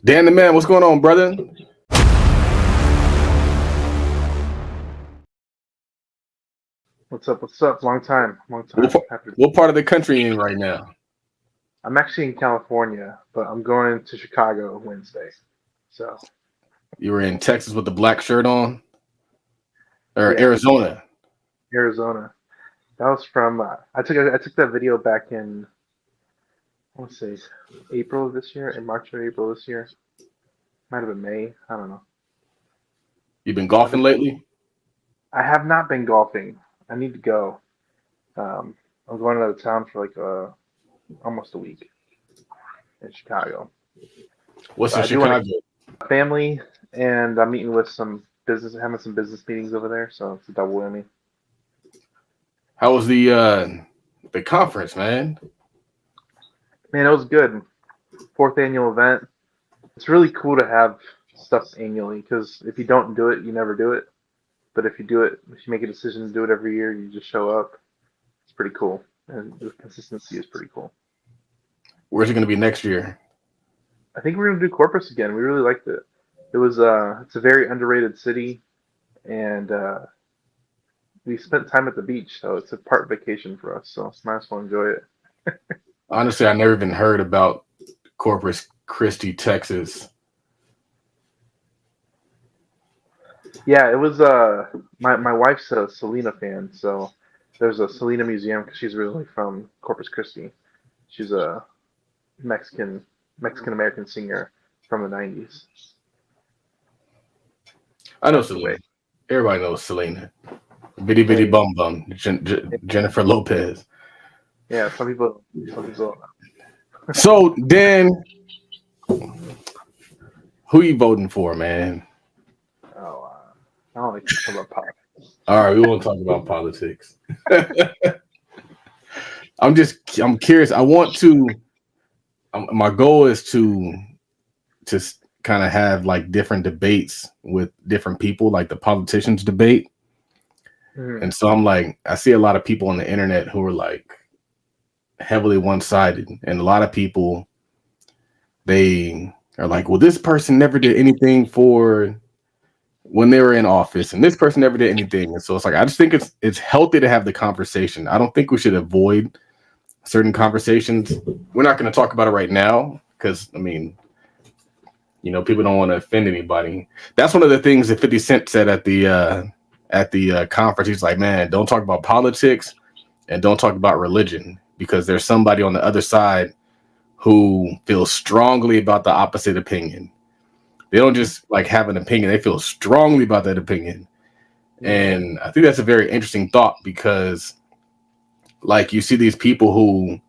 Dan the man, what's going on, brother? What's up? What's up? Long time. What part of the country are you in right now? I'm actually in California, but I'm going to Chicago Wednesday. So You were in Texas with the black shirt on, or yeah, Arizona? Arizona. That was from I took that video back in, I want to say April of this year, in March or April this year. Might have been May. I don't know. You been golfing lately? I have not been golfing. I need to go. I'm going out of town for like almost a week in Chicago. What's So in I do want Chicago? to family, and I'm meeting with having some business meetings over there. So it's a double whammy. How was the conference, man? Man, it was good. Fourth annual event. It's really cool to have stuff annually because if you don't do it, you never do it. But if you do it, if you make a decision to do it every year, you just show up. It's pretty cool, and the consistency is pretty cool. Where's it going to be next year? I think we're gonna do Corpus again. We really liked it. It was it's a very underrated city, and we spent time at the beach, so it's a part vacation for us. So might as well enjoy it. Honestly, I never even heard about Corpus Christi, Texas. Yeah, it was my wife's a Selena fan, so there's a Selena museum because she's originally from Corpus Christi. She's a Mexican American singer from the 90s. I know Selena. Everybody knows Selena. Bitty Bitty Bum Bum, Jennifer Lopez. Yeah, some people. So, Dan, who you voting for, man? Oh, I don't like to talk about politics. All right, we won't talk about politics. I'm curious. My goal is to kind of have like different debates with different people, like the politicians debate. And so I'm like, I see a lot of people on the internet who are like heavily one-sided, and a lot of people, they are like, well, this person never did anything for when they were in office, and this person never did anything. And so it's like, I just think it's healthy to have the conversation. I don't think we should avoid certain conversations. We're not going to talk about it right now because, I mean, you know, people don't want to offend anybody. That's one of the things that 50 Cent said at the conference. He's like, man, don't talk about politics and don't talk about religion, because there's somebody on the other side who feels strongly about the opposite opinion. They don't just like have an opinion, they feel strongly about that opinion. And I think that's a very interesting thought, because like you see these people who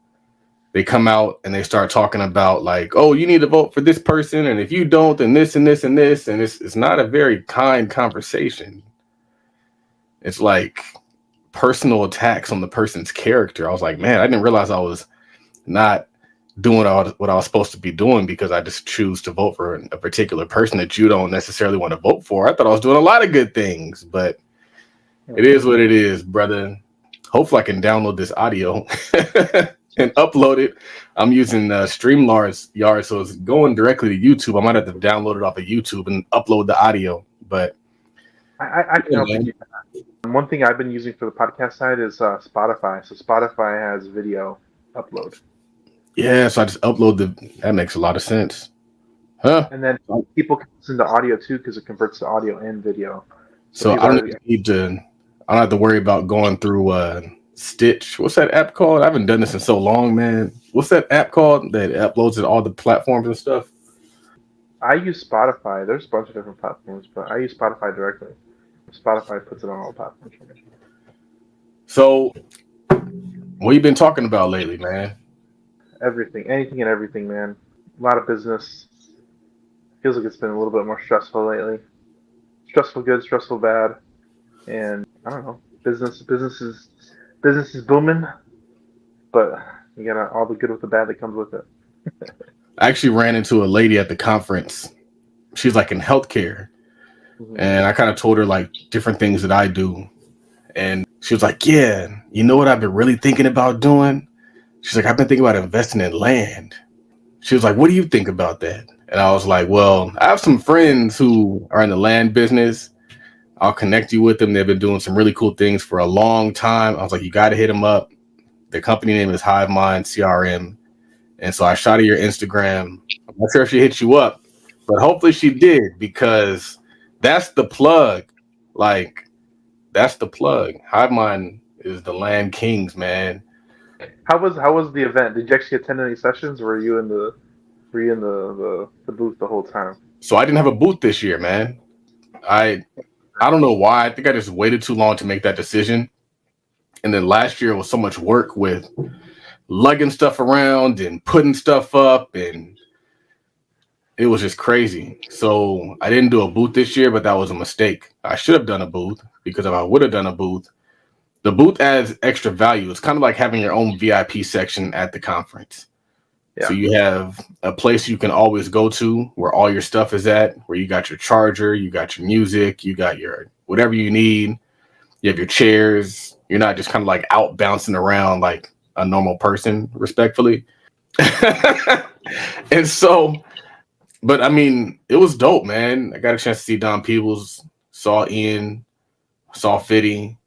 they come out and they start talking about like, oh, you need to vote for this person, and if you don't, then this and this and this, and it's not a very kind conversation. It's like personal attacks on the person's character. I was like, man, I didn't realize I was not doing what I was supposed to be doing because I just choose to vote for a particular person that you don't necessarily want to vote for. I thought I was doing a lot of good things, but it is what it is, brother. Hopefully I can download this audio and upload it. I'm using StreamYard, so it's going directly to YouTube. I might have to download it off of YouTube and upload the audio, but I can help you do that. One thing I've been using for the podcast side is Spotify. So Spotify has video upload. Yeah, so I just upload that makes a lot of sense. Huh? And then people can listen to audio too, because it converts to audio and video. So I don't have to worry about going through Stitch. What's that app called? I haven't done this in so long, man. What's that app called that uploads to all the platforms and stuff? I use Spotify. There's a bunch of different platforms, but I use Spotify directly. Spotify puts it on all platforms for me. So, what you been talking about lately, man? Everything, anything and everything, man. A lot of business. Feels like it's been a little bit more stressful lately. Stressful good, stressful bad, and I don't know. Business is booming, but you got all the good with the bad that comes with it. I actually ran into a lady at the conference. She's like in healthcare. And I kind of told her like different things that I do. And she was like, yeah, you know what I've been really thinking about doing? She's like, I've been thinking about investing in land. She was like, what do you think about that? And I was like, well, I have some friends who are in the land business. I'll connect you with them. They've been doing some really cool things for a long time. I was like, you got to hit them up. The company name is HiveMind CRM. And so I shot her your Instagram. I'm not sure if she hit you up, but hopefully she did, because that's the plug. Like, that's the plug. HiveMind is the land kings, man. How was the event? Did you actually attend any sessions, or were you in the booth the whole time? So I didn't have a booth this year, man. I don't know why. I think I just waited too long to make that decision. And then last year was so much work with lugging stuff around and putting stuff up, and it was just crazy. So I didn't do a booth this year, but that was a mistake. I should have done a booth, because if I would have done a booth, the booth adds extra value. It's kind of like having your own VIP section at the conference. Yeah. So you have a place you can always go to where all your stuff is at, where you got your charger, you got your music, you got your whatever you need. You have your chairs. You're not just kind of like out bouncing around like a normal person, respectfully. And so, but I mean, it was dope, man. I got a chance to see Don Peebles, saw Ian, saw Fitty,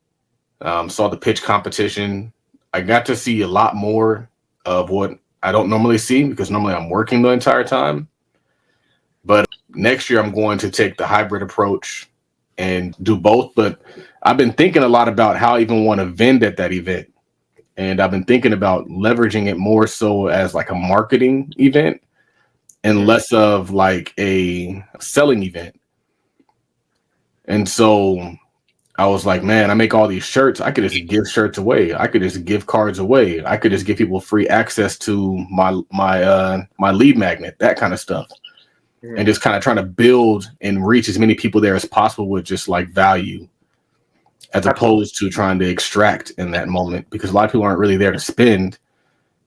saw the pitch competition. I got to see a lot more of what I don't normally see, because normally I'm working the entire time. But next year I'm going to take the hybrid approach and do both. But I've been thinking a lot about how I even want to vend at that event. And I've been thinking about leveraging it more so as like a marketing event and less of like a selling event. And so I was like, man, I make all these shirts. I could just give shirts away. I could just give cards away. I could just give people free access to my lead magnet, that kind of stuff. And just kind of trying to build and reach as many people there as possible with just like value, as opposed to trying to extract in that moment, because a lot of people aren't really there to spend.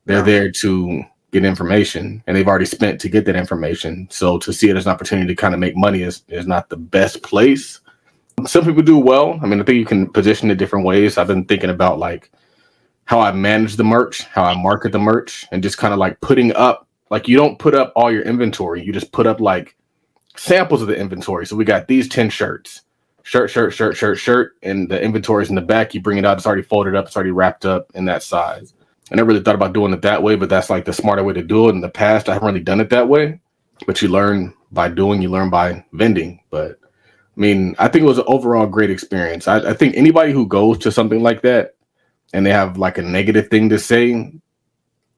They're there to get information, and they've already spent to get that information. So to see it as an opportunity to kind of make money is not the best place. Some people do well. I mean, I think you can position it different ways. I've been thinking about like how I manage the merch, how I market the merch, and just kind of like putting up, like you don't put up all your inventory. You just put up like samples of the inventory. So we got these 10 shirts, shirt, and the inventory is in the back. You bring it out. It's already folded up. It's already wrapped up in that size. I never really thought about doing it that way, but that's like the smarter way to do it. In the past, I haven't really done it that way, but you learn by doing, you learn by vending. But I mean, I think it was an overall great experience. I think anybody who goes to something like that and they have like a negative thing to say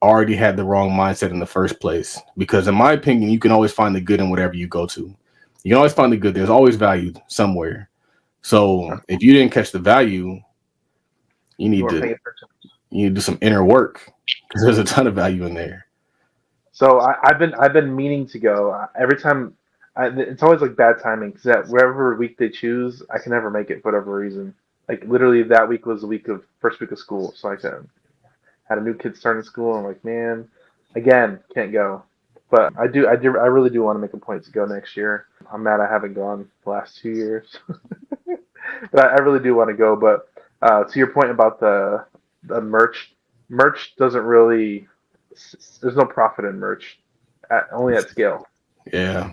already had the wrong mindset in the first place. Because in my opinion, you can always find the good in whatever you go to. You can always find the good. There's always value somewhere. So if you didn't catch the value, you need to do some inner work, because there's a ton of value in there. So I've been meaning to go. Every time, it's always like bad timing, because that wherever week they choose, I can never make it for whatever reason. Like literally that week was the first week of school, so I had a new kid starting school. I'm like, man, again, can't go. But I really do want to make a point to go next year. I'm mad I haven't gone the last 2 years, but I really do want to go. But to your point about the merch doesn't really. There's no profit in merch, only at scale. Yeah.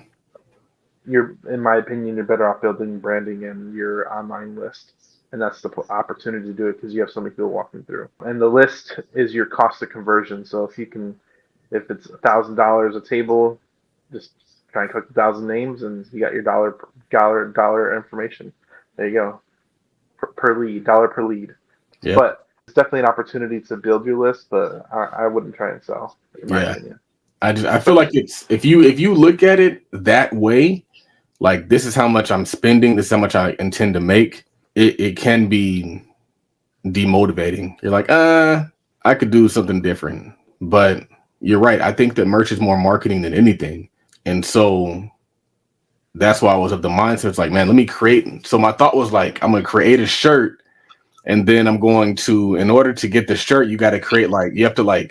In my opinion, you're better off building branding and your online list. And that's the opportunity to do it, because you have so many people walking through. And the list is your cost of conversion. So if it's $1,000 a table, just try and collect 1,000 names, and you got your dollar information. There you go. Per lead, dollar per lead. Yep. But it's definitely an opportunity to build your list, but I wouldn't try and sell, in my opinion. I feel like it's if you look at it that way, like this is how much I'm spending, this is how much I intend to make. It can be demotivating. You're like, I could do something different. But you're right. I think that merch is more marketing than anything. And so that's why I was of the mindset. It's like, man, let me create. So my thought was like, I'm going to create a shirt. And then I'm going to, in order to get the shirt, you got to create you have to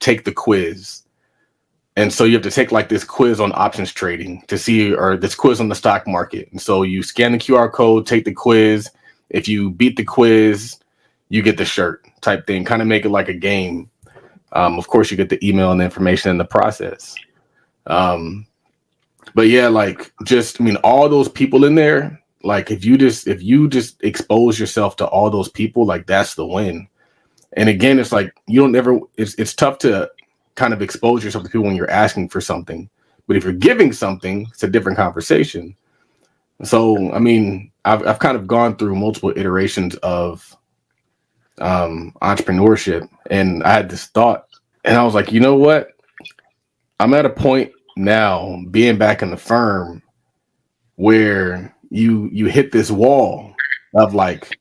take the quiz. And so you have to take this quiz on options trading to see, or this quiz on the stock market. And so you scan the QR code, take the quiz. If you beat the quiz, you get the shirt type thing, kind of make it like a game. Of course, you get the email and the information in the process. But yeah, like just, I mean, all those people in there, like if you just expose yourself to all those people, like that's the win. And again, it's like you don't ever, it's tough to kind of expose yourself to people when you're asking for something. But if you're giving something, it's a different conversation. So, I mean, I've kind of gone through multiple iterations of entrepreneurship, and I had this thought, and I was like, you know what? I'm at a point now, being back in the firm, where you hit this wall of like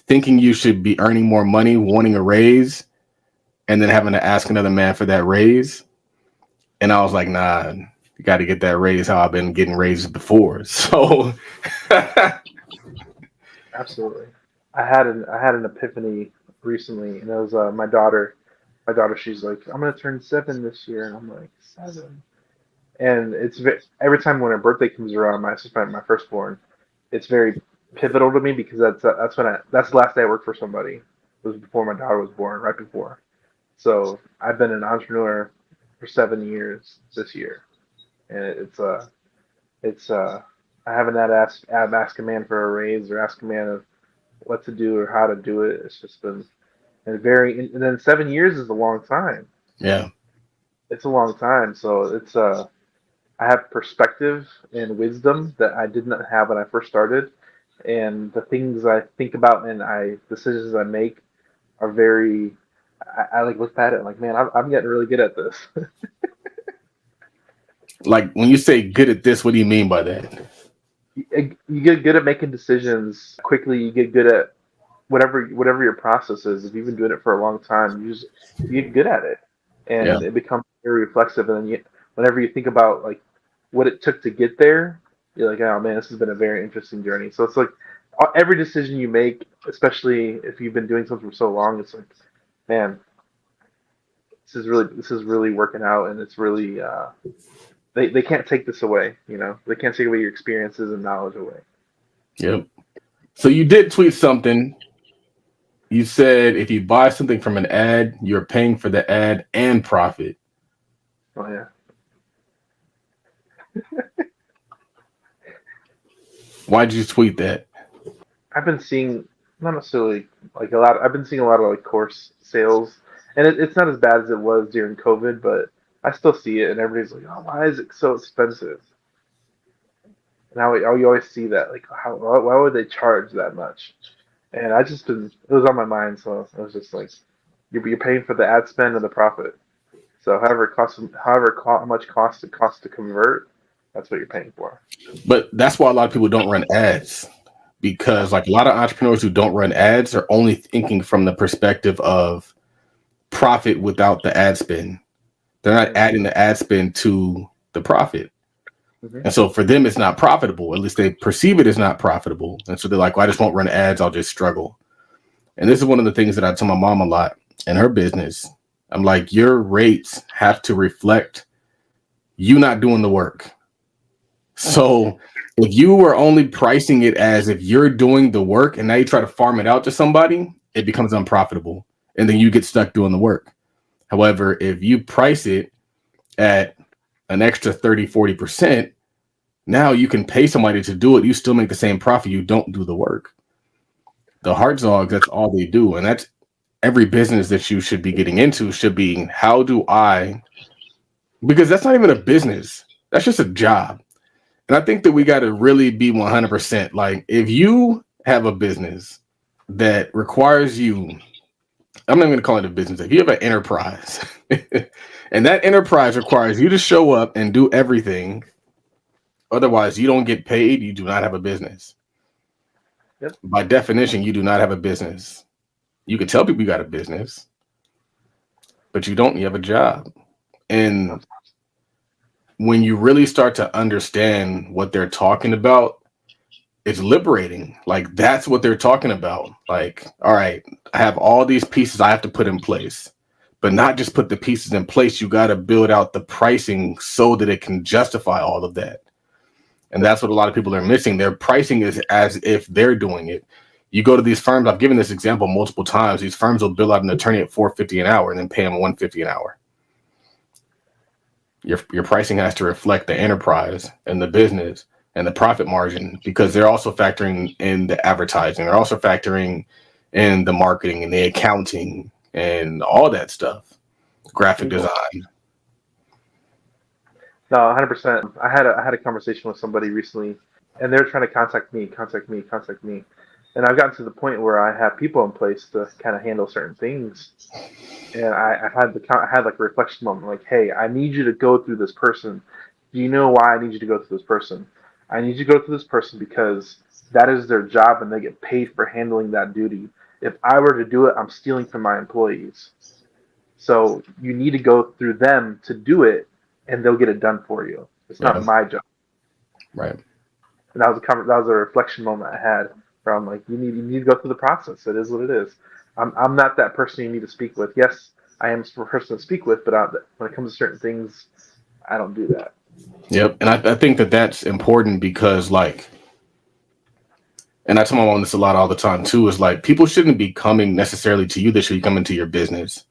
thinking you should be earning more money, wanting a raise, and then having to ask another man for that raise. And I was like, nah, you got to get that raise how I've been getting raises before. So Absolutely. I had an epiphany recently, and it was my daughter. My daughter, she's like, I'm gonna turn 7 this year, and I'm like, 7. And every time when her birthday comes around, my firstborn, it's very pivotal to me because that's the last day I worked for somebody. It was before my daughter was born, right before. So I've been an entrepreneur for 7 years this year, and it's I haven't had ask a man for a raise or ask a man of what to do or how to do it. It's just been and then 7 years is a long time. yeah, It's a long time. So I have perspective and wisdom that I did not have when I first started, and the things I think about and decisions I make are very. I like look at it like, man, I'm getting really good at this. like when you say good at this, what do you mean by that? You get good at making decisions quickly. You get good at whatever your process is. If you've been doing it for a long time, you get good at it, Yeah, and it becomes very reflexive. And then whenever you think about like what it took to get there, you're like, oh man, this has been a very interesting journey. So it's like every decision you make, especially if you've been doing something for so long, it's like, man, this is really working out, and it's really they can't take this away. They can't take away your experiences and knowledge away. yep. So you did tweet something. You said if you buy something from an ad, you're paying for the ad and profit. Oh yeah. Why'd you tweet that? I've been seeing not necessarily like a lot. I've been seeing a lot of like course sales, and it's not as bad as it was during COVID, but I still see it, and everybody's like, "Oh, why is it so expensive?" And you always see that, like, why would they charge that much? And it was on my mind, so I was just like, you're paying for the ad spend and the profit. So how much it costs to convert, that's what you're paying for. But that's why a lot of people don't run ads, because like a lot of entrepreneurs who don't run ads are only thinking from the perspective of profit without the ad spend. They're not adding the ad spend to the profit. Mm-hmm. And so for them, it's not profitable. At least they perceive it as not profitable. And so they're like, well, I just won't run ads. I'll just struggle. And this is one of the things that I tell my mom a lot in her business. I'm like, your rates have to reflect you not doing the work. So if you were only pricing it as if you're doing the work and now you try to farm it out to somebody, it becomes unprofitable. And then you get stuck doing the work. However, if you price it at an extra 30-40%, now you can pay somebody to do it. You still make the same profit. You don't do the work. The hard dogs, that's all they do. And that's every business that you should be getting into should be, how do I, because that's not even a business. That's just a job. And I think that we got to really be 100%. Like if you have a business that requires you, I'm not going to call it a business. If you have an enterprise and that enterprise requires you to show up and do everything, otherwise you don't get paid, you do not have a business. Yep. By definition, you do not have a business. You can tell people you got a business, but you don't. You have a job. And when you really start to understand what they're talking about, it's liberating. Like that's what they're talking about. Like, all right, I have all these pieces I have to put in place, but not just put the pieces in place. You got to build out the pricing so that it can justify all of that. And that's what a lot of people are missing. Their pricing is as if they're doing it. You go to these firms. I've given this example multiple times. These firms will bill out an attorney at $450 an hour and then pay them $150 an hour. Your pricing has to reflect the enterprise and the business and the profit margin, because they're also factoring in the advertising. They're also factoring in the marketing and the accounting and all that stuff, graphic design. No, 100%. I had a conversation with somebody recently, and they're trying to contact me, and I've gotten to the point where I have people in place to kind of handle certain things, and I had like a reflection moment, like, hey, I need you to go through this person. Do you know why I need you to go through this person? I need you to go through this person because that is their job, and they get paid for handling that duty. If I were to do it, I'm stealing from my employees. So you need to go through them to do it, and they'll get it done for you. It's not my job. Right. And that was a reflection moment I had where I'm like, you need to go through the process. It is what it is. I'm not that person you need to speak with. Yes, I am a person to speak with, but when it comes to certain things, I don't do that. Yep. And I think that that's important because, like, and I tell my mom this a lot all the time too, is like, people shouldn't be coming necessarily to you. They should be coming to your business.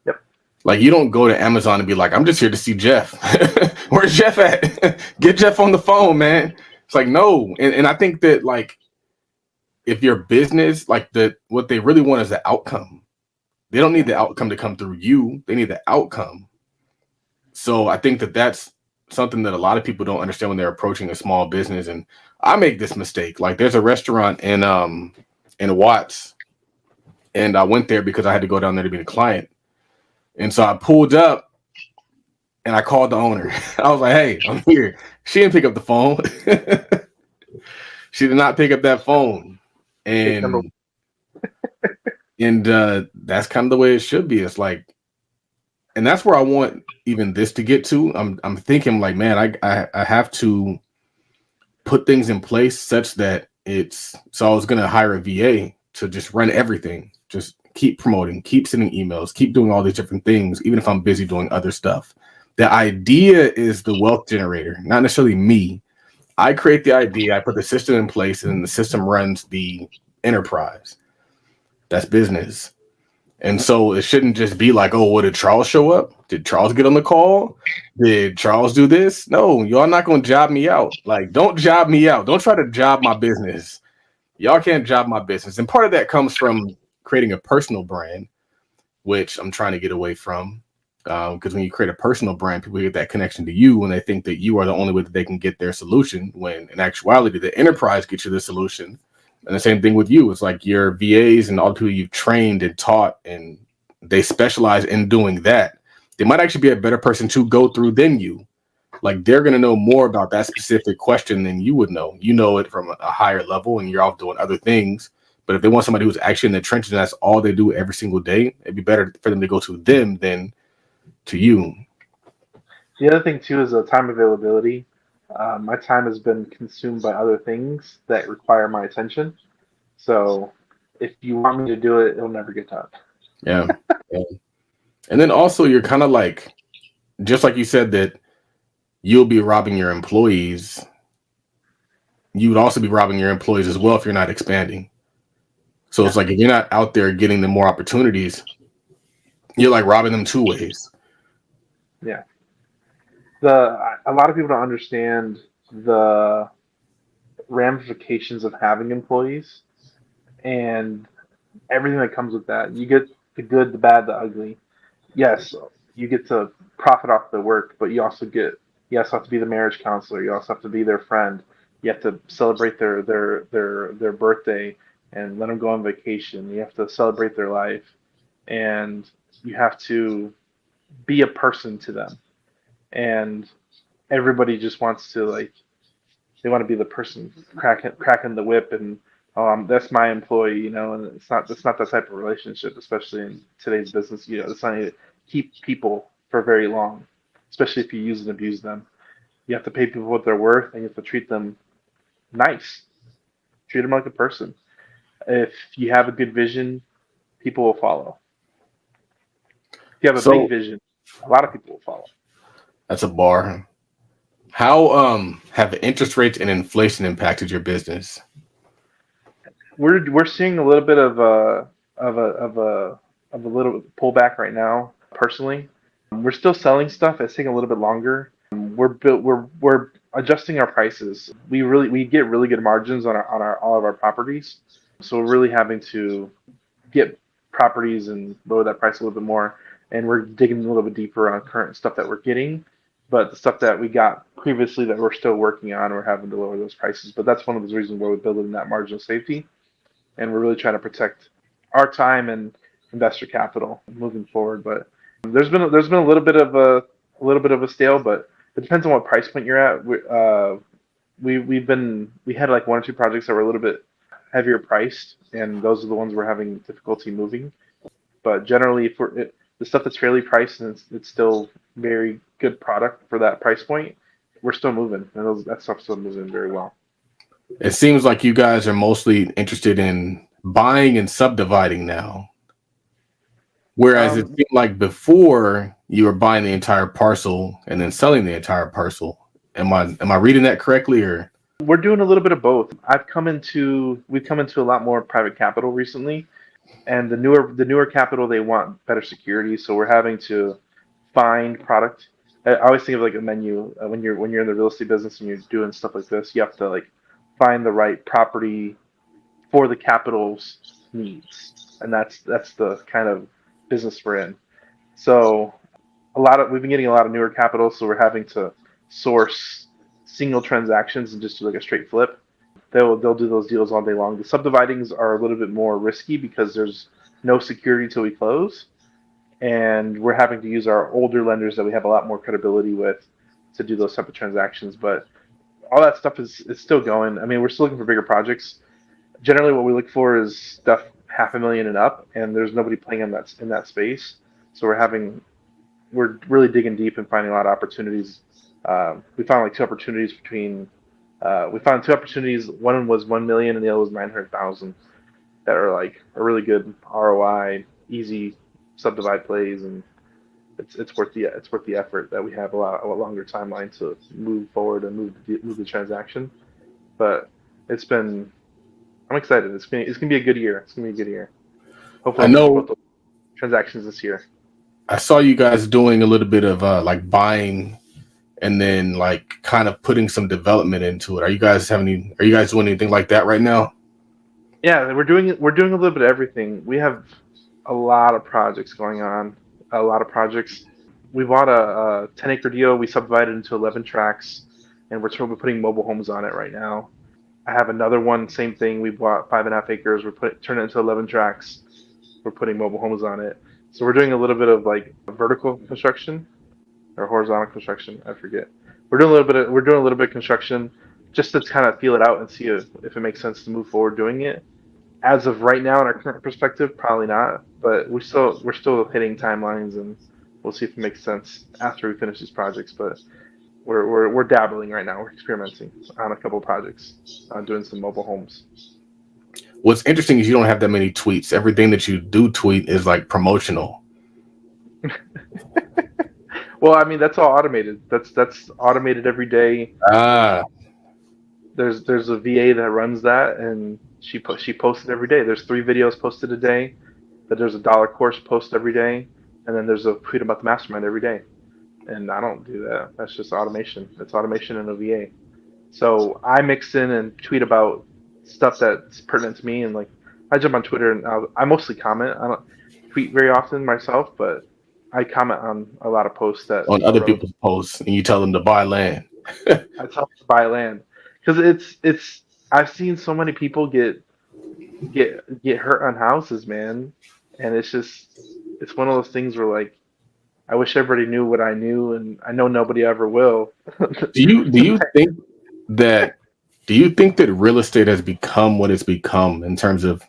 Yep. Like, you don't go to Amazon and be like, I'm just here to see Jeff. Where's Jeff at? Get Jeff on the phone, man. It's like, no. And I think that, like, if your business, like, what they really want is the outcome. They don't need the outcome to come through you. They need the outcome. So I think that that's something that a lot of people don't understand when they're approaching a small business. And I make this mistake. Like, there's a restaurant in Watts, and I went there because I had to go down there to meet a client. And so I pulled up and I called the owner. I was like, hey, I'm here. She didn't pick up the phone. She did not pick up that phone. And that's kind of the way it should be. It's like, and that's where I want even this to get to. I'm thinking, like, man, I have to put things in place such that so I was going to hire a VA to just run everything. Just keep promoting, keep sending emails, keep doing all these different things, even if I'm busy doing other stuff. The idea is the wealth generator, not necessarily me. I create the idea, I put the system in place, and then the system runs the enterprise. That's business. And so it shouldn't just be like, oh, what, did Charles show up? Did Charles get on the call? Did Charles do this? No, y'all not going to job me out. Like, don't job me out. Don't try to job my business. Y'all can't job my business. And part of that comes from creating a personal brand, which I'm trying to get away from. Because when you create a personal brand, people get that connection to you when they think that you are the only way that they can get their solution, when in actuality, the enterprise gets you the solution. And the same thing with you. It's like your VAs and all the people you've trained and taught, and they specialize in doing that. They might actually be a better person to go through than you. Like, they're going to know more about that specific question than you would know. You know it from a higher level and you're off doing other things. But if they want somebody who's actually in the trenches and that's all they do every single day, it'd be better for them to go to them than to you. The other thing too is the time availability. My time has been consumed by other things that require my attention. So if you want me to do it, it'll never get done. Yeah. And then also, you're kind of like, just like you said, that you'll be robbing your employees. You would also be robbing your employees as well if you're not expanding. So it's like, if you're not out there getting them more opportunities, you're like robbing them two ways. Yeah. A lot of people don't understand the ramifications of having employees and everything that comes with that. You get the good, the bad, the ugly. Yes, you get to profit off the work, but you also have to be the marriage counselor. You also have to be their friend. You have to celebrate their birthday and let them go on vacation. You have to celebrate their life, and you have to be a person to them. And everybody just wants to, like, they want to be the person cracking the whip, and that's my employee, and it's not that type of relationship, especially in today's business. It's not to keep people for very long, especially if you use and abuse them. You have to pay people what they're worth, and you have to treat them nice. Treat them like a person. If you have a good vision, people will follow. If you have a big vision, a lot of people will follow. That's a bar. How have interest rates and inflation impacted your business? we're seeing a little bit of a little pullback right now. Personally, we're still selling stuff. It's taking a little bit longer. We're adjusting our prices. We get really good margins on our all of our properties. So we're really having to get properties and lower that price a little bit more. And we're digging a little bit deeper on current stuff that we're getting. But the stuff that we got previously that we're still working on, we're having to lower those prices. But that's one of the reasons why we're building that margin of safety. And we're really trying to protect our time and investor capital moving forward. But there's been a little bit of a stale, but it depends on what price point you're at. We had like 1 or 2 projects that were a little bit heavier priced, and those are the ones we're having difficulty moving. But generally, the stuff that's fairly priced and it's still very good product for that price point, we're still moving, and that stuff's still moving very well. It seems like you guys are mostly interested in buying and subdividing now. Whereas it seemed like before you were buying the entire parcel and then selling the entire parcel. Am I reading that correctly, or? We're doing a little bit of both. We've come into a lot more private capital recently, and the newer capital, they want better security, so we're having to find product. I always think of like a menu when you're in the real estate business and you're doing stuff like this. You have to like find the right property for the capital's needs, and that's the kind of business we're in. So we've been getting a lot of newer capital, so we're having to source single transactions and just do like a straight flip. They'll do those deals all day long. The subdividings are a little bit more risky because there's no security till we close, and we're having to use our older lenders that we have a lot more credibility with to do those type of transactions. But all that stuff is still going. I mean, we're still looking for bigger projects. Generally, what we look for is stuff $500,000 and up, and there's nobody playing in that space. So we're really digging deep and finding a lot of opportunities. We found like 2 opportunities we found 2 opportunities. One was 1 million and the other was 900,000 that are like a really good ROI, easy subdivide plays, and it's worth the effort that we have a longer timeline to move forward and move the transaction. But I'm excited. It's gonna be a good year. It's gonna be a good year. Hopefully, I know both transactions this year. I saw you guys doing a little bit of like buying and then like kind of putting some development into it. Are you guys doing anything like that right now? Yeah, we're doing a little bit of everything. We have a lot of projects going on. A lot of projects. We bought a 10-acre deal. We subdivided into 11 tracts, and we're putting mobile homes on it right now. I have another one, same thing. We bought 5.5 acres. Turned it into 11 tracts. We're putting mobile homes on it. So we're doing a little bit of like vertical construction or horizontal construction. I forget. We're doing a little bit of construction just to kind of feel it out and see if it makes sense to move forward doing it. As of right now, in our current perspective, probably not. But we're still hitting timelines, and we'll see if it makes sense after we finish these projects. But we're dabbling right now. We're experimenting on a couple of projects, doing some mobile homes. What's interesting is you don't have that many tweets. Everything that you do tweet is like promotional. Well, I mean, that's all automated. That's automated every day. There's a VA that runs that, and she posts it every day. There's 3 videos posted a day. That there's a dollar course post every day, and then there's a tweet about the mastermind every day. And I don't do that. That's just automation. It's automation in a VA. So I mix in and tweet about stuff that's pertinent to me, and like I jump on Twitter and I mostly comment. I don't tweet very often myself, but I comment on a lot of posts that on other people's posts, and you tell them to buy land. I tell them to buy land because it's I've seen so many people get hurt on houses, man, and it's one of those things where like I wish everybody knew what I knew, and I know nobody ever will. Do you think that real estate has become what it's become in terms of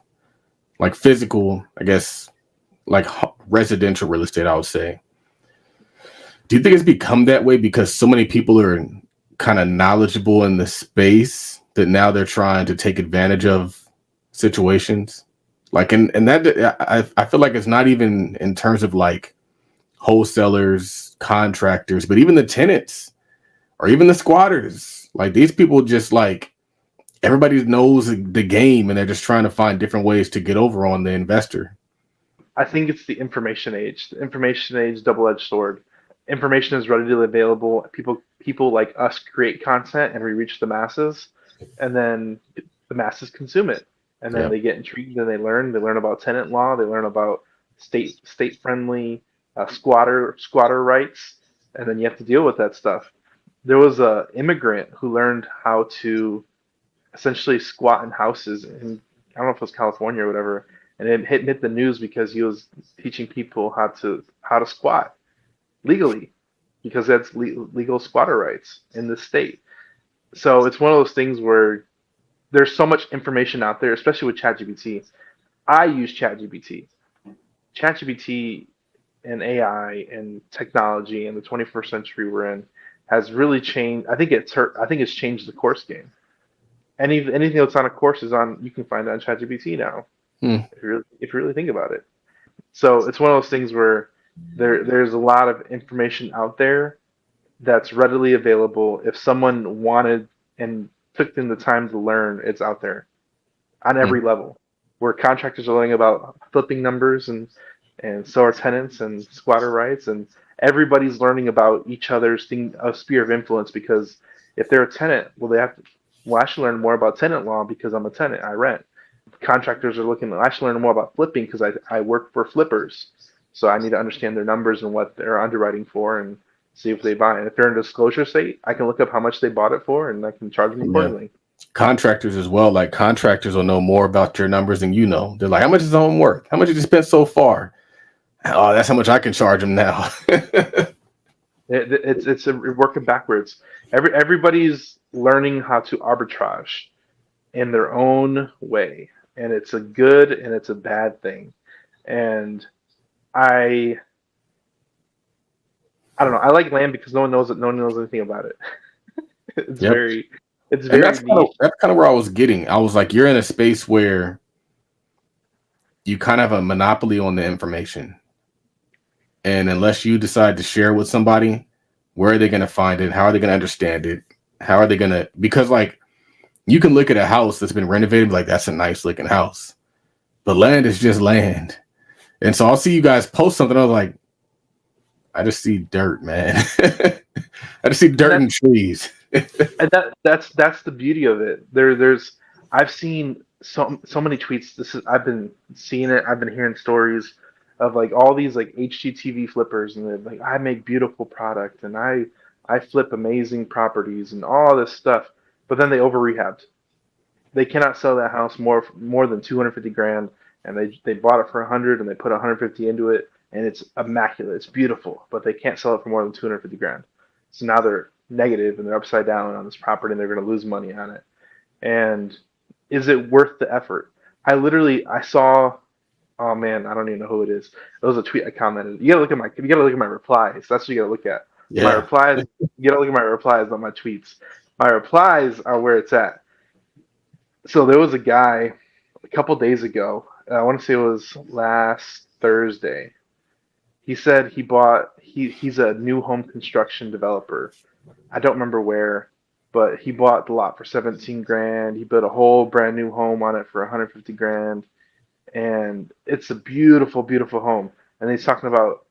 like physical, I guess, like residential real estate, I would say? Do you think it's become that way because so many people are kind of knowledgeable in the space that now they're trying to take advantage of situations? Like, and that I feel like it's not even in terms of like wholesalers, contractors, but even the tenants or even the squatters. Like these people just like everybody knows the game and they're just trying to find different ways to get over on the investor. I think it's the information age. The information age, double-edged sword. Information is readily available. People like us create content and we reach the masses, and then the masses consume it, and then Yeah. they get intrigued and they learn. They learn about tenant law. They learn about state friendly squatter rights, and then you have to deal with that stuff. There was a immigrant who learned how to essentially squat in houses in, I don't know if it was California or whatever, and it hit the news because he was teaching people how to squat legally because that's legal squatter rights in this state. So it's one of those things where there's so much information out there, especially with ChatGPT. I use ChatGPT. ChatGPT and AI and technology in the 21st century we're in has really changed. I think it's changed the course game. Anything that's on a course is on. You can find it on ChatGPT now. If you really think about it. So it's one of those things where there's a lot of information out there that's readily available. If someone wanted and took in the time to learn, it's out there on every level. Where contractors are learning about flipping numbers and so are tenants and squatter rights, and everybody's learning about each other's sphere of influence, because if they're a tenant, I should learn more about tenant law because I'm a tenant, I rent. Contractors are looking, I should learn more about flipping because I work for flippers. So I need to understand their numbers and what they're underwriting for and see if they buy. And if they're in a disclosure state, I can look up how much they bought it for and I can charge them accordingly. Contractors as well. Like contractors will know more about your numbers than you know. They're like, how much is the home worth? How much did you spend so far? Oh, that's how much I can charge them now. It's working backwards. Everybody's learning how to arbitrage in their own way, and it's a good and it's a bad thing. And I don't know. I like land because no one knows anything about it. It's Yep. very And niche. that's kind of where I was getting. I was like, you're in a space where you kind of have a monopoly on the information. And unless you decide to share with somebody, where are they going to find it? How are they going to understand it? How are they going to, because like you can look at a house that's been renovated, like that's a nice looking house, but land is just land. And so I'll see you guys post something. I was like, I just see dirt, man. I just see dirt and trees. And that's the beauty of it. I've seen so many tweets. I've been seeing it. I've been hearing stories of like all these like HGTV flippers, and they're like, I make beautiful product and I flip amazing properties and all this stuff, but then they over rehabbed. They cannot sell that house more than 250 grand, and they bought it for 100 and they put 150 into it, and it's immaculate, it's beautiful, but they can't sell it for more than 250 grand. So now they're negative and they're upside down on this property and they're going to lose money on it. And is it worth the effort? I saw, oh man, I don't even know who it is. It was a tweet I commented. You gotta look at my replies. That's what you gotta look at. Yeah. My replies. You gotta look at my replies, not my tweets. My replies are where it's at. So there was a guy a couple days ago. I want to say it was last Thursday. He said he's a new home construction developer. I don't remember where, but he bought the lot for 17 grand. He built a whole brand new home on it for 150 grand. And it's a beautiful, beautiful home. And he's talking about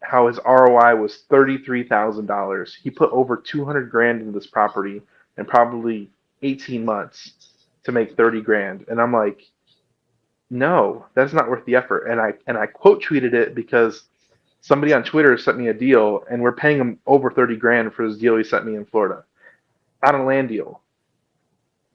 how his ROI was $33,000. He put over 200 grand into this property in probably 18 months to make 30 grand. And I'm like, no, that's not worth the effort. And I quote tweeted it because somebody on Twitter sent me a deal, and we're paying him over 30 grand for this deal he sent me in Florida on a land deal.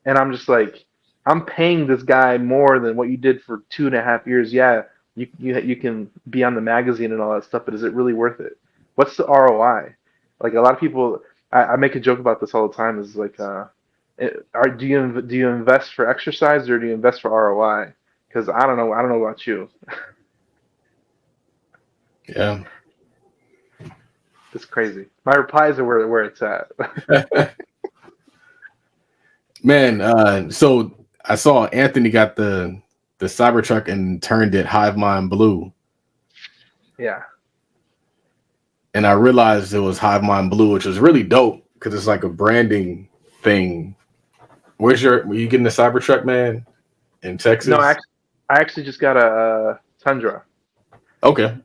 And I'm just like, I'm paying this guy more than what you did for 2.5 years. Yeah, you can be on the magazine and all that stuff, but is it really worth it? What's the ROI? Like a lot of people, I make a joke about this all the time. Is like, do you invest for exercise or do you invest for ROI? Because I don't know about you. Yeah. It's crazy. My replies are where it's at. Man, so I saw Anthony got the Cybertruck and turned it Hive Mind Blue. Yeah. And I realized it was Hive Mind Blue, which was really dope because it's like a branding thing Were you getting the Cybertruck, man, in No, Texas? I actually just got a Tundra. Okay.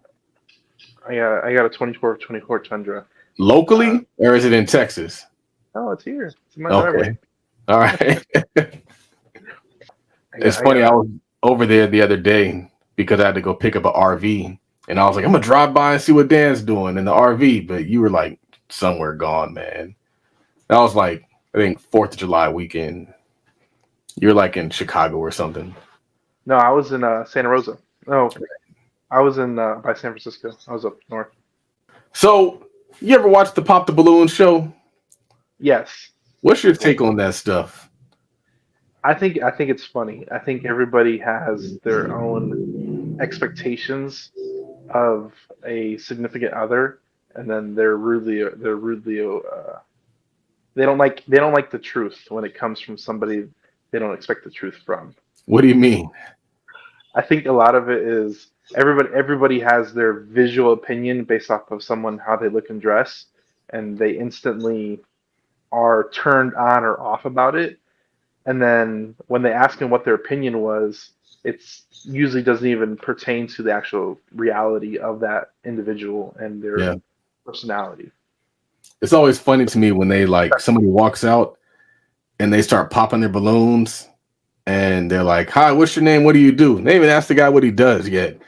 I got a 24 Tundra. Locally, or is it in Texas? Oh, it's here. It's in my driveway. Okay. All right. It's I got funny. I was over there the other day because I had to go pick up an RV, and I was like, I'm gonna drive by and see what Dan's doing in the RV. But you were like somewhere gone, man. That was like I think 4th of July weekend. You're like in Chicago or something. No, I was in Santa Rosa. No, I was in by San Francisco. I was up north. So you ever watch the Pop the Balloon show? Yes. What's your take on that stuff? I think it's funny. I think everybody has their own expectations of a significant other, and then they don't like the truth when it comes from somebody they don't expect the truth from. What do you mean? I think a lot of it is everybody has their visual opinion based off of someone how they look and dress, and they instantly are turned on or off about it. And then when they ask them what their opinion was, it's usually doesn't even pertain to the actual reality of that individual and their Yeah. personality. It's always funny to me when they like somebody walks out and they start popping their balloons and they're like, "Hi, what's your name? What do you do?" They even ask the guy what he does yet.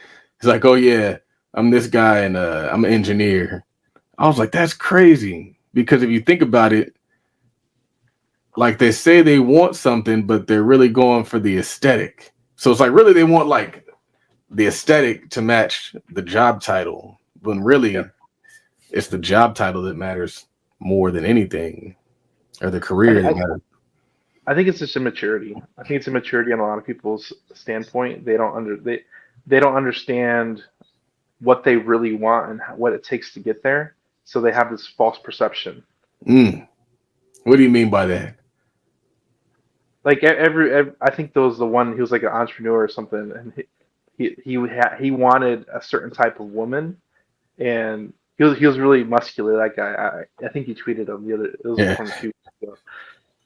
He's like, "Oh yeah, I'm this guy and I'm an engineer." I was like, "That's crazy," because if you think about it, like they say they want something, but they're really going for the aesthetic. So it's like really they want like the aesthetic to match the job title, when really it's the job title that matters more than anything, or the career that matters. I think it's just immaturity. I think it's immaturity on a lot of people's standpoint. They don't understand what they really want and what it takes to get there. So they have this false perception. What do you mean by that? Like I think there was the one he was like an entrepreneur or something, and he wanted a certain type of woman, and he was really muscular. That guy, I think he tweeted him the other. It was Yeah. from a few weeks ago,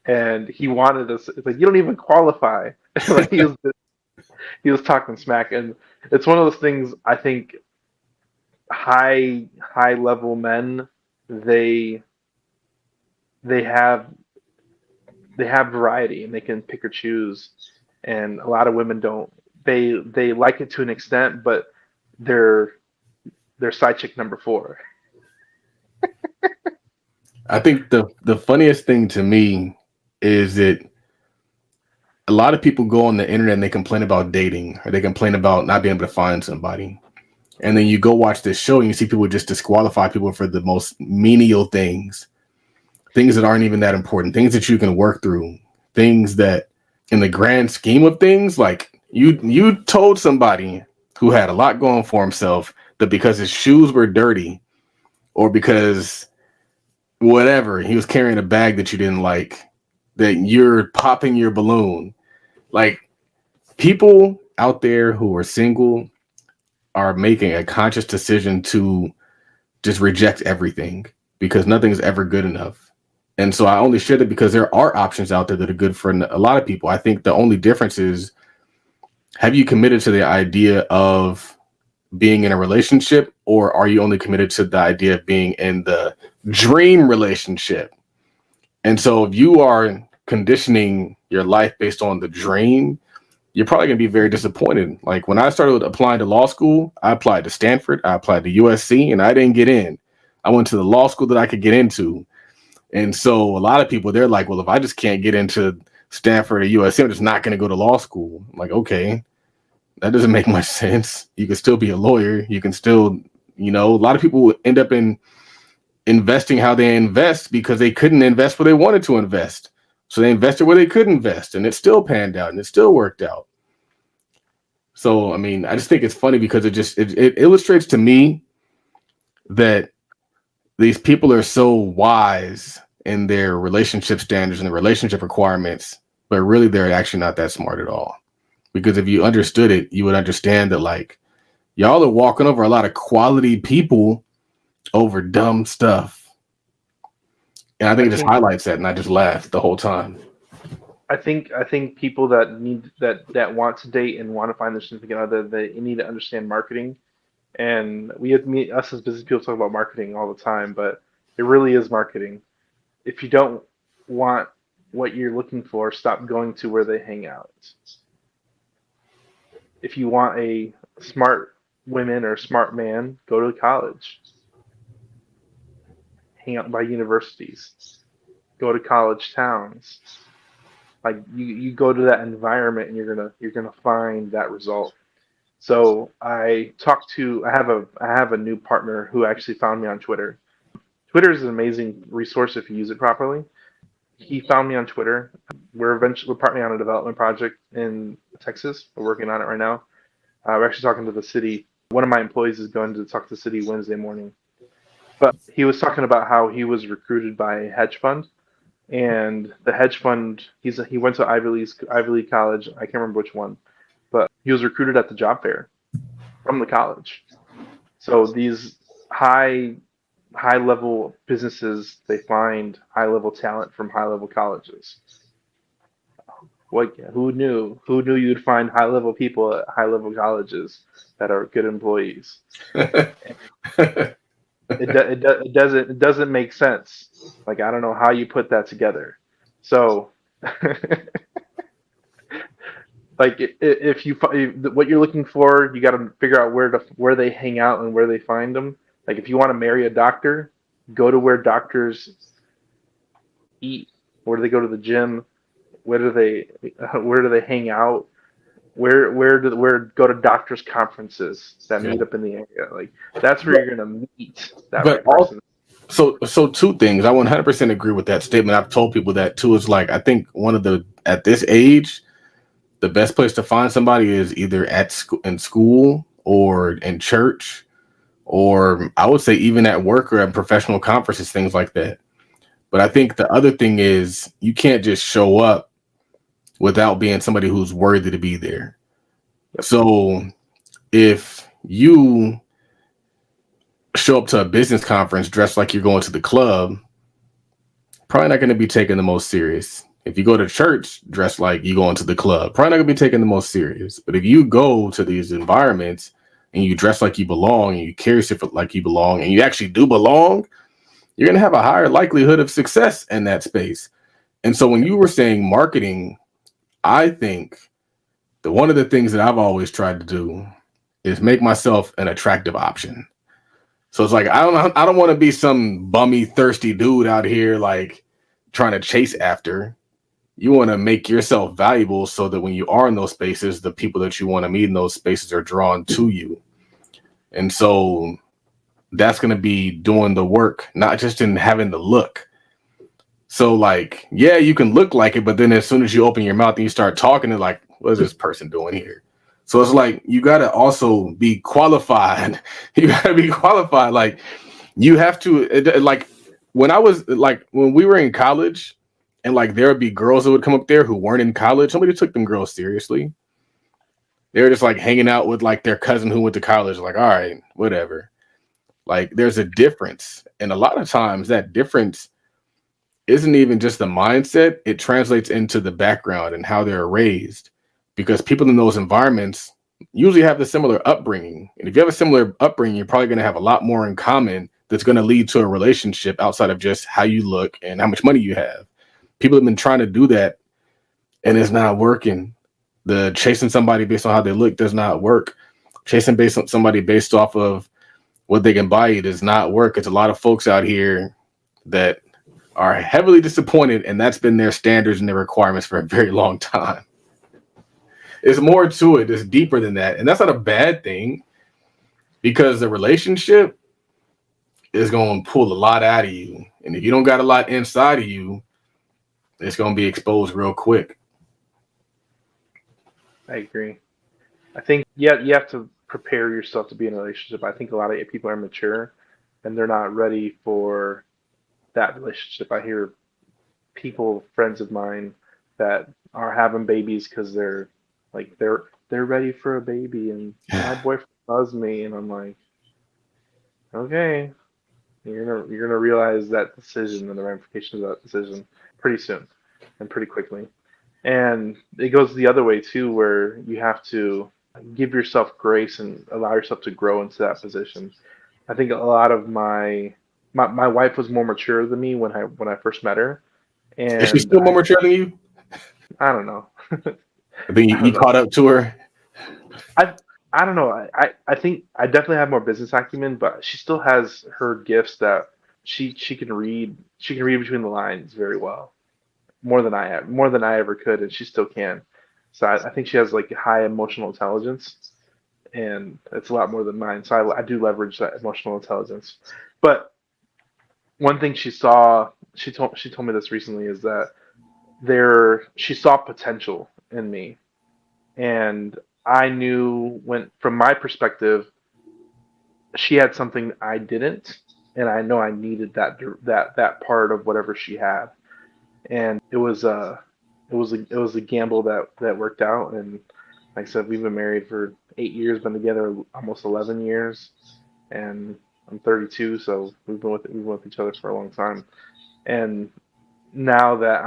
and he wanted us. It's like you don't even qualify. Like he was talking smack, and it's one of those things. I think high level men they they have they have variety and they can pick or choose, and a lot of women don't. They like it to an extent, but they're side chick number four. I think the funniest thing to me is that a lot of people go on the internet and they complain about dating, or they complain about not being able to find somebody. And then you go watch this show and you see people just disqualify people for the most menial things that aren't even that important, things that you can work through, things that in the grand scheme of things, like you told somebody who had a lot going for himself that because his shoes were dirty or because whatever, he was carrying a bag that you didn't like, that you're popping your balloon. Like, people out there who are single are making a conscious decision to just reject everything because nothing is ever good enough. And so I only shared it because there are options out there that are good for a lot of people. I think the only difference is, have you committed to the idea of being in a relationship, or are you only committed to the idea of being in the dream relationship? And so if you are conditioning your life based on the dream, you're probably going to be very disappointed. Like when I started applying to law school, I applied to Stanford, I applied to USC, and I didn't get in. I went to the law school that I could get into. And so a lot of people, they're like, well, if I just can't get into Stanford or USC, I'm just not going to go to law school. I'm like, okay, that doesn't make much sense. You can still be a lawyer. You can still, a lot of people end up investing how they invest because they couldn't invest where they wanted to invest. So they invested where they could invest, and it still panned out and it still worked out. So, I mean, I just think it's funny because it illustrates to me that these people are so wise in their relationship standards and the relationship requirements, but really they're actually not that smart at all. Because if you understood it, you would understand that, like, y'all are walking over a lot of quality people over dumb stuff. And I think it just highlights that, and I just laughed the whole time. I think people that want to date and want to find their significant other, they need to understand marketing. And us as business people talk about marketing all the time, but it really is marketing. If you don't want what you're looking for, stop going to where they hang out. If you want a smart women or smart man, go to college. Hang out by universities. Go to college towns. Like you go to that environment and you're gonna find that result. So I have a new partner who actually found me on Twitter. Twitter is an amazing resource if you use it properly. He found me on Twitter. We're partnering on a development project in Texas. We're working on it right now. We're actually talking to the city. One of my employees is going to talk to the city Wednesday morning. But he was talking about how he was recruited by a hedge fund, and the hedge fund he went to Ivy League college. I can't remember which one, but he was recruited at the job fair from the college. So these high high level businesses, they find high level talent from high level colleges. What who knew? Who knew you'd find high level people at high level colleges that are good employees? It doesn't make sense. Like I don't know how you put that together. So like if you what you're looking for, you got to figure out where they hang out and where they find them. Like if you want to marry a doctor, go to where doctors eat. Where do they go to the gym? Where do they hang out? Where go to doctors conferences that meet up in the area? Like that's where you're gonna meet that But right person. so two things. I 100% agree with that statement. I've told people that too. Is like I think one of the at this age, the best place to find somebody is either in school or in church, or I would say even at work or at professional conferences, things like that. But I think the other thing is you can't just show up without being somebody who's worthy to be there. Yep. So if you show up to a business conference dressed like you're going to the club, probably not going to be taken the most serious. If you go to church dressed like you going to the club, probably not going to be taken the most serious. But if you go to these environments and you dress like you belong and you carry yourself like you belong and you actually do belong, you're going to have a higher likelihood of success in that space. And so when you were saying marketing, I think that one of the things that I've always tried to do is make myself an attractive option. So it's like I don't want to be some bummy, thirsty dude out here like trying to chase after. You want to make yourself valuable so that when you are in those spaces, the people that you want to meet in those spaces are drawn to you. And so that's going to be doing the work, not just in having the look. So like, yeah, you can look like it, but then as soon as you open your mouth and you start talking, it's like, what is this person doing here? So it's like you got to also be qualified. You got to be qualified. Like you have to like when we were in college and like there would be girls that would come up there who weren't in college. Nobody took them girls seriously. They were just like hanging out with like their cousin who went to college. Like, all right, whatever. Like there's a difference. And a lot of times that difference isn't even just the mindset, it translates into the background and how they're raised. Because people in those environments usually have the similar upbringing. And if you have a similar upbringing, you're probably going to have a lot more in common that's going to lead to a relationship outside of just how you look and how much money you have. People have been trying to do that and it's not working. The chasing somebody based on how they look does not work. Chasing based on somebody based off of what they can buy you does not work. It's a lot of folks out here that are heavily disappointed, and that's been their standards and their requirements for a very long time. It's more to it. It's deeper than that. And that's not a bad thing because the relationship is going to pull a lot out of you. And if you don't got a lot inside of you, it's going to be exposed real quick. I agree. I think you have to prepare yourself to be in a relationship. I think a lot of people are mature and they're not ready for that relationship. I hear people, friends of mine, that are having babies because they're ready for a baby, and my boyfriend loves me, and I'm like, okay, you're gonna realize that decision and the ramifications of that decision pretty soon and pretty quickly. And it goes the other way too, where you have to give yourself grace and allow yourself to grow into that position. I think a lot of my wife was more mature than me when I first met her, Is she and still more mature than you? I don't know. I think I you don't know. caught up to her. I I don't know. I think I definitely have more business acumen, but she still has her gifts that she can read. She can read between the lines very well, more than I have, more than I ever could, and she still can. So I think she has like high emotional intelligence, and it's a lot more than mine. So I do leverage that emotional intelligence. But one thing she told me this recently is that she saw potential in me, and I knew when from my perspective she had something I didn't, and I know I needed that part of whatever she had, and it was a gamble that worked out. And like I said, we've been married for 8 years, been together almost 11 years, and I'm 32, so we've been with each other for a long time. And now that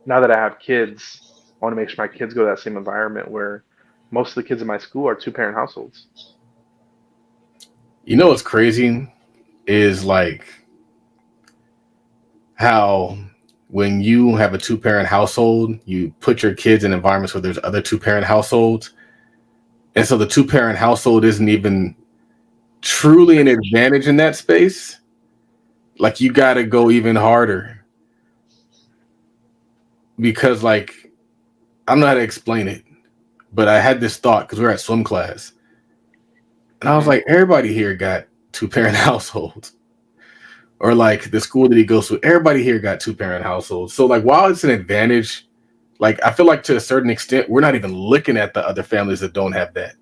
now that I have kids, I want to make sure my kids go to that same environment where most of the kids in my school are two-parent households. You know what's crazy is like how when you have a two-parent household, you put your kids in environments where there's other two-parent households. And so the two-parent household isn't even truly an advantage in that space. Like you got to go even harder because like I don't know how to explain it, but I had this thought because we were at swim class. And I was Mm-hmm. like, everybody here got two-parent households. Or like the school that he goes to, everybody here got two-parent households. So like while it's an advantage, like I feel like to a certain extent, we're not even looking at the other families that don't have that.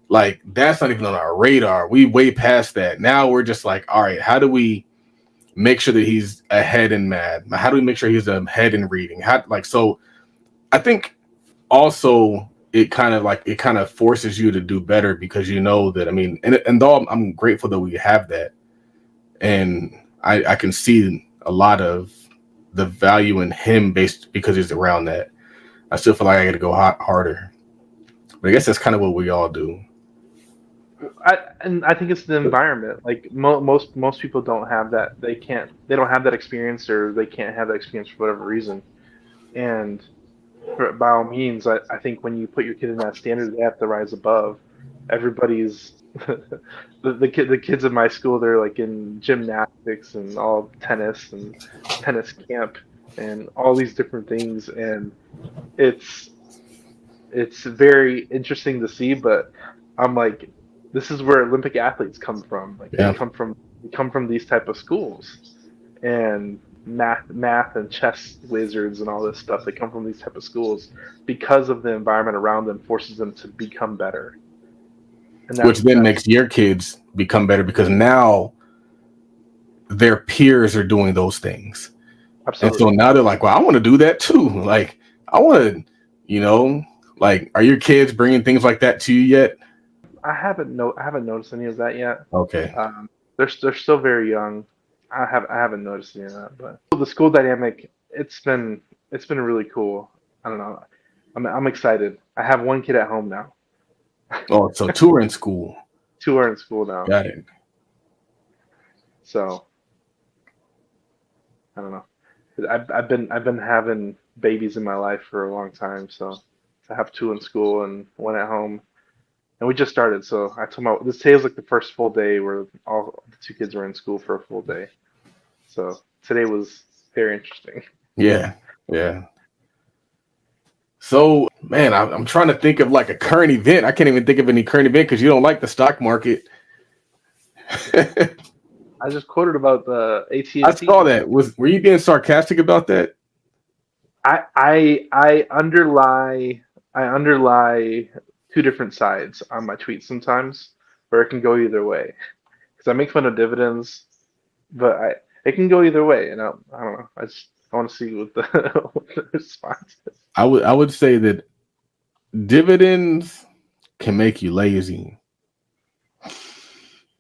Like that's not even on our radar. We way past that. Now we're just like, all right, how do we make sure that he's ahead in math? How do we make sure he's ahead in reading? How like so I think also it kind of forces you to do better because you know that I mean and though I'm grateful that we have that and I can see a lot of the value in him based because he's around that. I still feel like I got to go harder, but I guess that's kind of what we all do. And I think it's the environment. Like most people don't have that. They don't have that experience, or they can't have that experience for whatever reason. And by all means, I think when you put your kid in that standard, they have to rise above. Everybody's the kids in my school. They're like in gymnastics and all tennis and tennis camp and all these different things, and it's it's very interesting to see. But I'm like, this is where Olympic athletes come from. Like Yeah. they come from these type of schools, and math and chess wizards and all this stuff. They come from these type of schools because of the environment around them forces them to become better. And Which then that's makes your kids become better because now their peers are doing those things. And so absolutely. now they're like, well, I want to do that too. Like, I want to, you know, like, are your kids bringing things like that to you yet? I haven't noticed any of that yet. Okay. They're still very young. I haven't noticed any of that, but the school dynamic, it's been really cool. I don't know. I'm excited. I have one kid at home now. Oh, so two are in school. Two are in school now. Got it. So I don't know. I've been having babies in my life for a long time, so I have two in school and one at home. And we just started, so I told my this today is like the first full day where all the two kids were in school for a full day. So today was very interesting. Yeah. Yeah. So, man, I'm trying to think of like a current event. I can't even think of any current event because you don't like the stock market. I just quoted about the I AT&T. saw that. Were you being sarcastic about that? I underlie two different sides on my tweets sometimes, where it can go either way. Because I make fun of dividends, but it can go either way. And I don't know. I want to see what the, what the response is. I would say that dividends can make you lazy.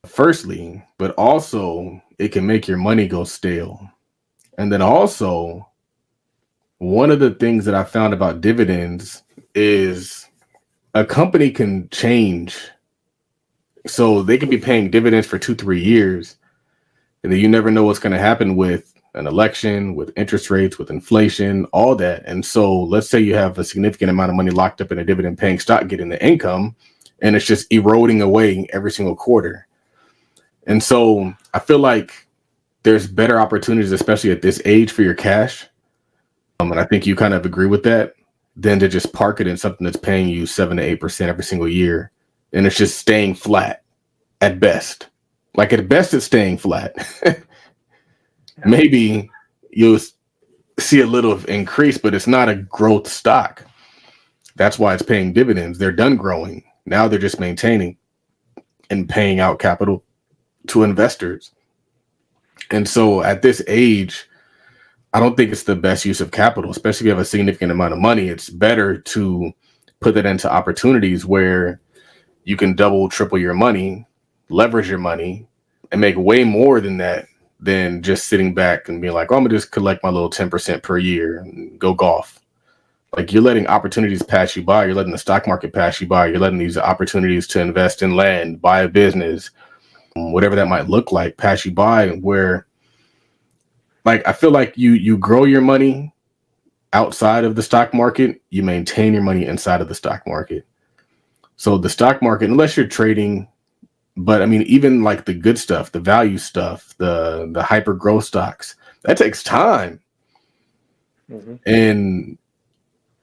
Firstly, but also it can make your money go stale. And then also one of the things that I found about dividends is a company can change. So they can be paying dividends for 2-3 years, and then you never know what's going to happen with an election, with interest rates, with inflation, all that. And so let's say you have a significant amount of money locked up in a dividend paying stock, getting the income, and it's just eroding away every single quarter. And so I feel like there's better opportunities, especially at this age, for your cash. And I think you kind of agree with that, than to just park it in something that's paying you 7 to 8% every single year. And it's just staying flat at best. Like at best, it's staying flat. Maybe you'll see a little increase, but it's not a growth stock. That's why it's paying dividends. They're done growing. Now they're just maintaining and paying out capital to investors. And so at this age, I don't think it's the best use of capital, especially if you have a significant amount of money. It's better to put that into opportunities where you can double, triple your money, leverage your money, and make way more than that, than just sitting back and being like, oh, I'm gonna just collect my little 10% per year and go golf. Like, you're letting opportunities pass you by. You're letting the stock market pass you by. You're letting these opportunities to invest in land, buy a business, whatever that might look like, pass you by. Where, like, I feel like you grow your money outside of the stock market, you maintain your money inside of the stock market. So the stock market, unless you're trading, but I mean, even like the good stuff, the value stuff, the hyper growth stocks, that takes time. Mm-hmm. And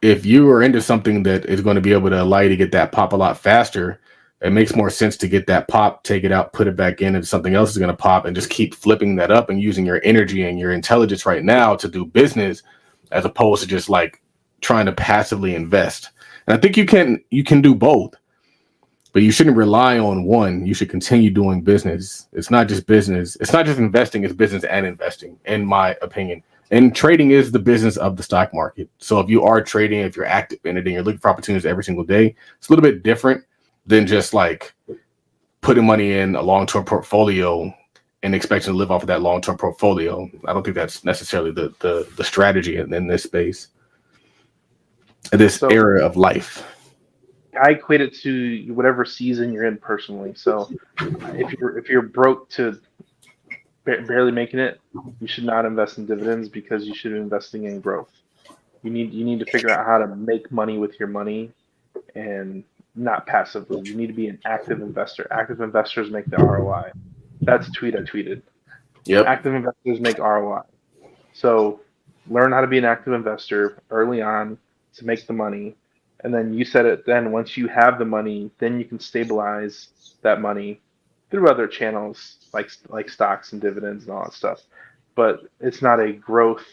if you are into something that is going to be able to allow you to get that pop a lot faster, it makes more sense to get that pop, take it out, put it back in, and something else is going to pop, and just keep flipping that up and using your energy and your intelligence right now to do business, as opposed to just like trying to passively invest. And I think you can do both. But you shouldn't rely on one. You should continue doing business. It's not just business. It's not just investing. It's business and investing, in my opinion. And trading is the business of the stock market. So if you are trading, if you're active in it and you're looking for opportunities every single day, it's a little bit different than just like putting money in a long-term portfolio and expecting to live off of that long-term portfolio. I don't think that's necessarily the strategy in this space, in this era of life. I equate it to whatever season you're in personally. So if you're broke to barely making it, you should not invest in dividends, because you should be investing in growth. You need to figure out how to make money with your money, and not passively. You need to be an active investor. Active investors make the ROI. That's a tweet I tweeted. Yep. Active investors make ROI. So learn how to be an active investor early on to make the money. And then you said it, then once you have the money, then you can stabilize that money through other channels like stocks and dividends and all that stuff. But it's not a growth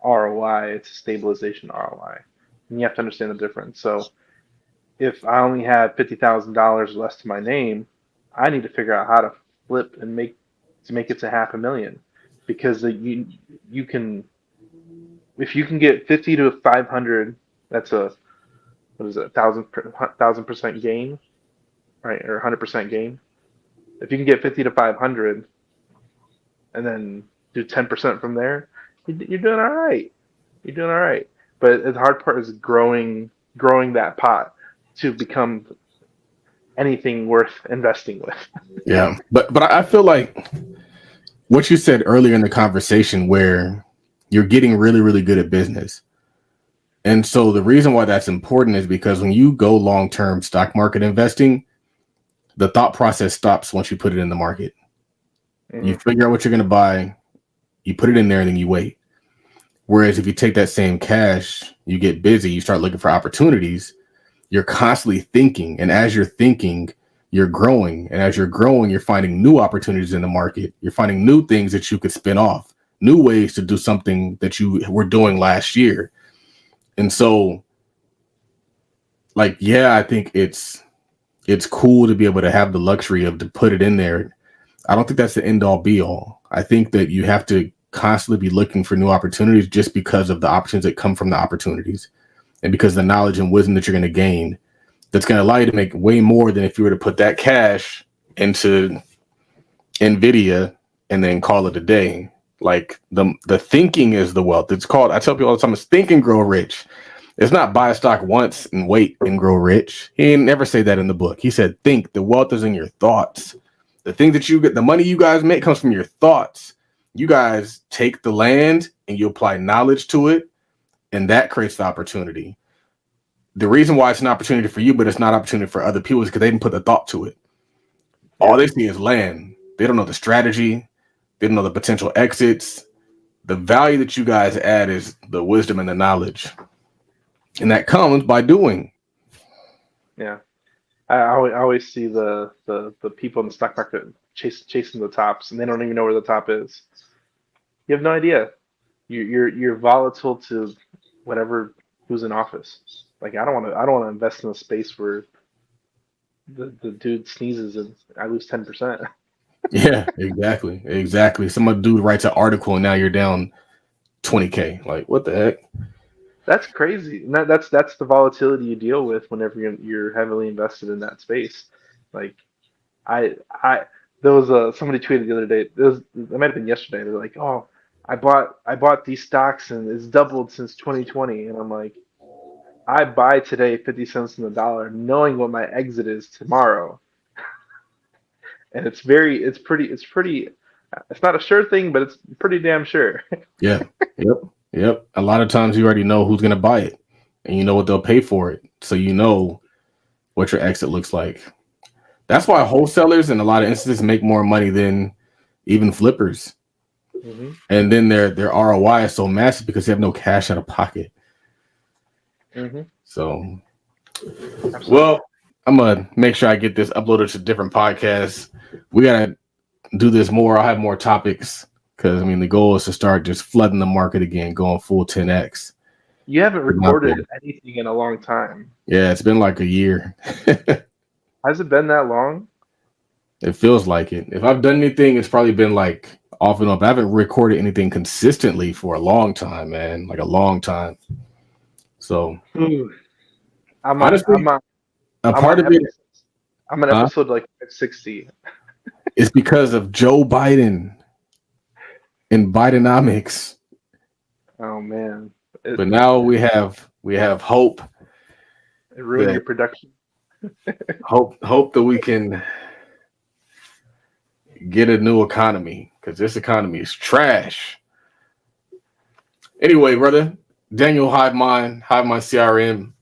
ROI, it's a stabilization ROI. And you have to understand the difference. So if I only have $50,000 less to my name, I need to figure out how to flip and make it to $500,000. Because you can, if you can get 50 to 500, that's a, what is it, 1,000% gain, right? Or 100% gain. If you can get 50 to 500 and then do 10% from there, you're doing all right. You're doing all right. But the hard part is growing that pot to become anything worth investing with. Yeah. But I feel like what you said earlier in the conversation, where you're getting really, really good at business. And so the reason why that's important is because when you go long-term stock market investing, the thought process stops once you put it in the market. Mm-hmm. You figure out what you're going to buy, you put it in there, and then you wait. Whereas if you take that same cash, you get busy, you start looking for opportunities, you're constantly thinking. And as you're thinking, you're growing. And as you're growing, you're finding new opportunities in the market. You're finding new things that you could spin off, new ways to do something that you were doing last year. And so, like, yeah, I think it's cool to be able to have the luxury of to put it in there. I don't think that's the end all be all. I think that you have to constantly be looking for new opportunities, just because of the options that come from the opportunities, and because the knowledge and wisdom that you're going to gain, that's going to allow you to make way more than if you were to put that cash into NVIDIA and then call it a day. Like the thinking is the wealth. It's called, I tell people all the time, it's think and grow rich. It's not buy a stock once and wait and grow rich. He didn't never say that in the book. He said, think. The wealth is in your thoughts. The thing that you get, the money you guys make comes from your thoughts. You guys take the land and you apply knowledge to it, and that creates the opportunity. The reason why it's an opportunity for you, but it's not an opportunity for other people, is because they didn't put the thought to it. All they see is land. They don't know the strategy. They don't know the potential exits. The value that you guys add is the wisdom and the knowledge. And that comes by doing. Yeah. I always see the people in the stock market chasing the tops, and they don't even know where the top is. You have no idea. You're volatile to whatever who's in office. Like I don't want to invest in a space where the dude sneezes and I lose 10%. Yeah, exactly. Some dude writes an article and now you're down 20K. Like, what the heck? That's crazy. And that's the volatility you deal with whenever you're heavily invested in that space. Like, there was somebody tweeted the other day. It might have been yesterday. They're like, "Oh, I bought these stocks and it's doubled since 2020." And I'm like, I buy today 50 cents in the dollar, knowing what my exit is tomorrow. And it's pretty. It's not a sure thing, but it's pretty damn sure. Yeah. Yep. A lot of times you already know who's going to buy it and you know what they'll pay for it. So you know what your exit looks like. That's why wholesalers in a lot of instances make more money than even flippers. Mm-hmm. And then their ROI is so massive because they have no cash out of pocket. Mm-hmm. So, Absolutely. Well, I'm going to make sure I get this uploaded to different podcasts. We got to do this more. I'll have more topics. Because, I mean, the goal is to start just flooding the market again, going full 10X. You haven't recorded anything in a long time. Yeah, it's been like a year. Has it been that long? It feels like it. If I've done anything, it's probably been like off and on. I haven't recorded anything consistently for a long time, man. Like a long time. So, I'm honestly, on episode like 60. It's because of Joe Biden and Bidenomics. Oh man! But now we have hope. It ruined your production. hope that we can get a new economy, because this economy is trash. Anyway, brother, Daniel Hivemind CRM.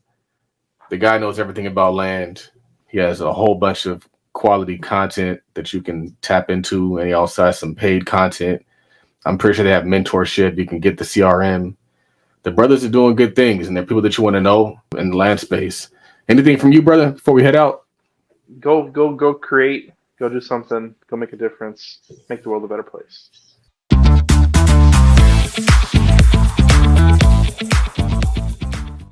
The guy knows everything about land. He has a whole bunch of quality content that you can tap into, and he also has some paid content. I'm pretty sure they have mentorship. You can get the CRM. The brothers are doing good things, and they're people that you want to know in the land space. Anything from you, brother, before we head out? Go create. Go do something. Go make a difference. Make the world a better place.